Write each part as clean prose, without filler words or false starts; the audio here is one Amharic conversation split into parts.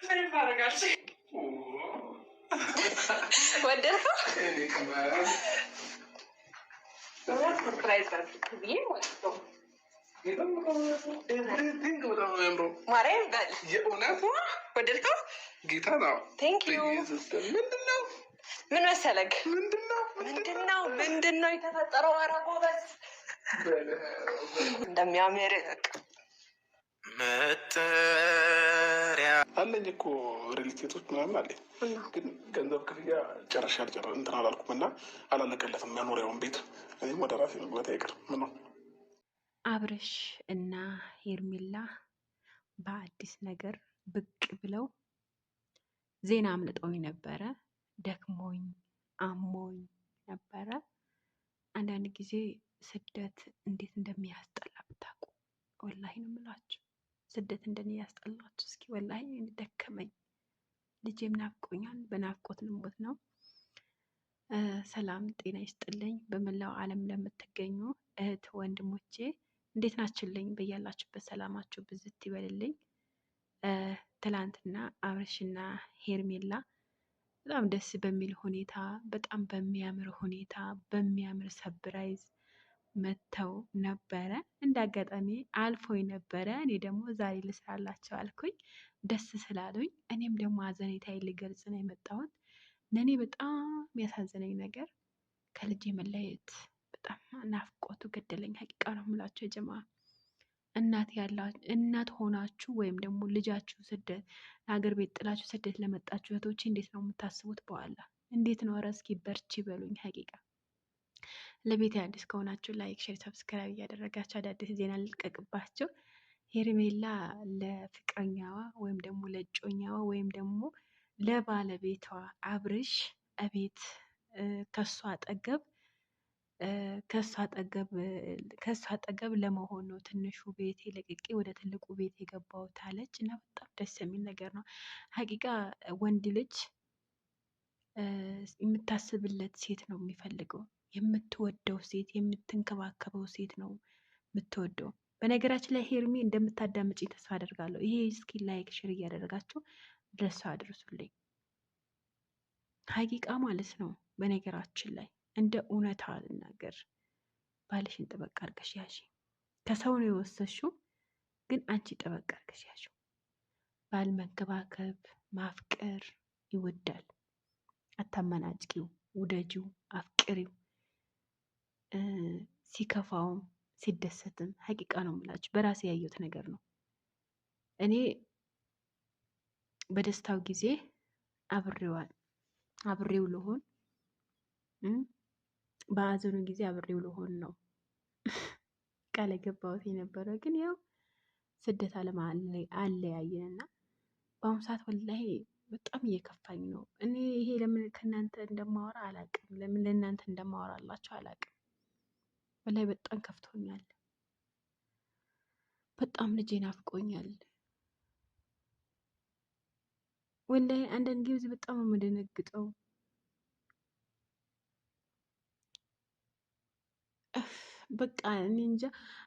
ምንም አረጋሽ ወደድከው? ሰርፕራይዝ አድርግብዬ ማለት ነው። ማርያም በል የእውነት ወደድከው? ጌታ ነው። ቴንኪዩ። ምንድነው? ምን መሰለክ? ምንድነው የተፈጠረው? ኧረ ጎበዝ እንደሚያምር መጠሪያ አለኝ እኮ ሪሊቴቶች ምናምን አለኝ፣ ግን ገንዘብ ክፍያ ጨርሼ እንትን አላልኩም እና አላለቀለትም መኖሪያውን ቤት። እኔም ወደ ራሴ መግባት አይቀር። ምን ነው አብርሽ እና ሄርሜላ በአዲስ ነገር ብቅ ብለው ዜና አምልጠውኝ ነበረ። ደክሞኝ አሞኝ ነበረ። አንዳንድ ጊዜ ስደት እንዴት እንደሚያስጠላ ብታውቁ። ወላሂ ነው የምላችሁ፣ ስደት እንደኔ ያስጠላችሁ እስኪ። ወላሂ ደከመኝ፣ ልጄም ናፍቆኛል። በናፍቆት ልሞት ነው። ሰላም ጤና ይስጥልኝ። በመላው ዓለም ለምትገኙ እህት ወንድሞቼ እንዴት ናችሁልኝ? በያላችሁበት ሰላማችሁ ብዝት ይበልልኝ። ትላንትና አብርሽና ሄርሜላ በጣም ደስ በሚል ሁኔታ፣ በጣም በሚያምር ሁኔታ፣ በሚያምር ሰብራይዝ መጥተው ነበረ። እንደ አጋጣሚ አልፎኝ ነበረ። እኔ ደግሞ ዛሬ ልስራላቸው አልኩኝ። ደስ ስላሉኝ እኔም ደግሞ አዘኔታዬን ልገልጽ ነው የመጣሁት። ለእኔ በጣም የሚያሳዝነኝ ነገር ከልጄ መለየት፣ በጣም ናፍቆቱ ገደለኝ። ሀቂቃ ነው የምላቸው የጀማ እናት ሆናችሁ ወይም ደግሞ ልጃችሁ ስደት ሀገር ቤት ጥላችሁ ስደት ለመጣችሁ እህቶች እንዴት ነው የምታስቡት? በኋላ እንዴት ነው? ኧረ እስኪ በርቺ በሉኝ። ሀቂቃ ለቤት አዲስ ከሆናችሁ ላይክ፣ ሼር፣ ሰብስክራይብ እያደረጋችሁ አዳዲስ ዜና ልቀቅባቸው። ሄርሜላ ለፍቅረኛዋ ወይም ደግሞ ለእጮኛዋ ወይም ደግሞ ለባለቤቷ አብርሽ እቤት ከሷ አጠገብ ለመሆን ነው ትንሹ ቤቴ ለቅቄ ወደ ትልቁ ቤት የገባሁት አለች። እና በጣም ደስ የሚል ነገር ነው ሀቂቃ። ወንድ ልጅ የምታስብለት ሴት ነው የሚፈልገው፣ የምትወደው ሴት፣ የምትንከባከበው ሴት ነው የምትወደው። በነገራችን ላይ ሄርሜ እንደምታዳምጪ ተስፋ አደርጋለሁ። ይሄ እስኪ ላይክ ሼር እያደረጋችሁ ድረሱ አድርሱልኝ። ሀቂቃ ማለት ነው። በነገራችን ላይ እንደ እውነታ ልናገር፣ ባልሽን ጠበቅ አድርገሽ ያዢ። ከሰው ነው የወሰሽው፣ ግን አንቺ ጠበቅ አድርገሽ ያዢው። ባል መንከባከብ ማፍቀር ይወዳል። አታመናጭቂው፣ ውደጂው፣ አፍቅሪው። ሲከፋውም ሲደሰትም ሀቂቃ ነው የምላችሁ፣ በራሴ ያየሁት ነገር ነው። እኔ በደስታው ጊዜ አብሬው ልሆን፣ በሀዘኑ ጊዜ አብሬው ልሆን ነው ቃል የገባሁት የነበረ። ግን ያው ስደት ዓለም አለያየንና በአሁኑ ሰዓት ወላሂ በጣም እየከፋኝ ነው። እኔ ይሄ ለምን ከእናንተ እንደማወራ አላቅም፣ ለምን ለእናንተ እንደማወራላችሁ አላቅም። ወላሂ በጣም ከፍቶኛል። በጣም ልጄ ናፍቆኛል። ወላሂ አንዳንድ ጊዜ በጣም ነው የምደነግጠው። በቃ እኔ እንጃ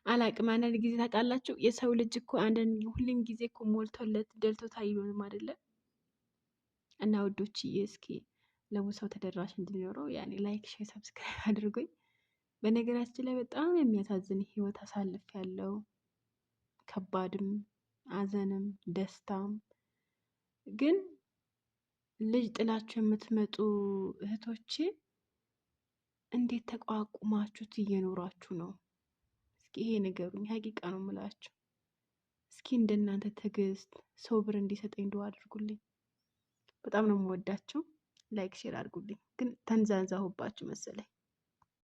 አላቅም። አንዳንድ ጊዜ ታውቃላችሁ የሰው ልጅ እኮ ሁሉም ጊዜ እኮ ሞልቶለት ደልቶት አይሆንም አይደለም። እና ውዶችዬ እስኪ ለብዙ ተደራሽ እንዲኖረው ያኔ ላይክ፣ ሼር፣ ሰብስክራይብ አድርጎኝ። በነገራችን ላይ በጣም የሚያሳዝን ህይወት አሳልፍ ያለው ከባድም አዘንም ደስታም። ግን ልጅ ጥላችሁ የምትመጡ እህቶቼ እንዴት ተቋቁማችሁት እየኖራችሁ ነው? እስኪ ይሄ ንገሩኝ። ሀቂቃ ነው የምላችሁ። እስኪ እንደናንተ ትዕግስት ሶብር እንዲሰጠኝ ዱአ አድርጉልኝ። በጣም ነው የምወዳችሁ። ላይክ ሼር አድርጉልኝ። ግን ተንዛዛሁባችሁ መሰለኝ።